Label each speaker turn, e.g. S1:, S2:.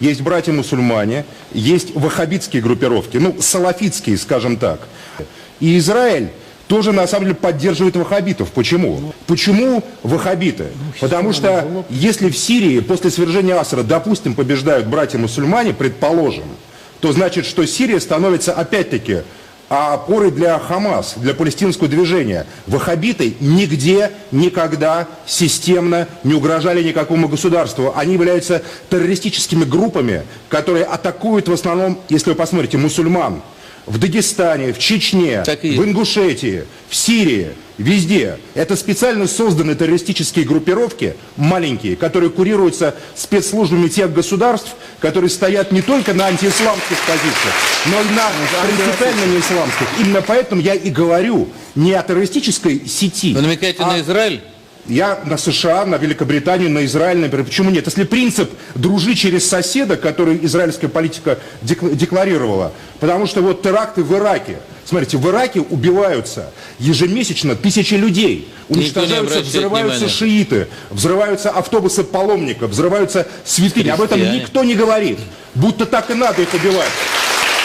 S1: есть братья-мусульмане, есть ваххабитские группировки, ну, салафитские, скажем так. И Израиль тоже, на самом деле, поддерживает ваххабитов. Почему? Почему ваххабиты? Потому что если в Сирии после свержения Асада, допустим, побеждают братья-мусульмане, предположим, то значит, что Сирия становится, опять-таки, опорой для Хамас, для палестинского движения. Ваххабиты нигде, никогда системно не угрожали никакому государству. Они являются террористическими группами, которые атакуют в основном, если вы посмотрите, мусульман. В Дагестане, в Чечне, в Ингушетии, в Сирии, везде. Это специально созданные террористические группировки, маленькие, которые курируются спецслужбами тех государств, которые стоят не только на антиисламских позициях, но и на принципиально неисламских. Именно поэтому я и говорю не о террористической сети.
S2: Вы намекаете на Израиль?
S1: Я на США, на Великобританию, на Израиль, например. Почему нет? Если принцип «дружи через соседа», который израильская политика декларировала, потому что вот теракты в Ираке, смотрите, в Ираке убиваются ежемесячно тысячи людей, уничтожаются, взрываются шииты, взрываются автобусы паломников, взрываются святыни. Об этом никто не говорит, будто так и надо их убивать.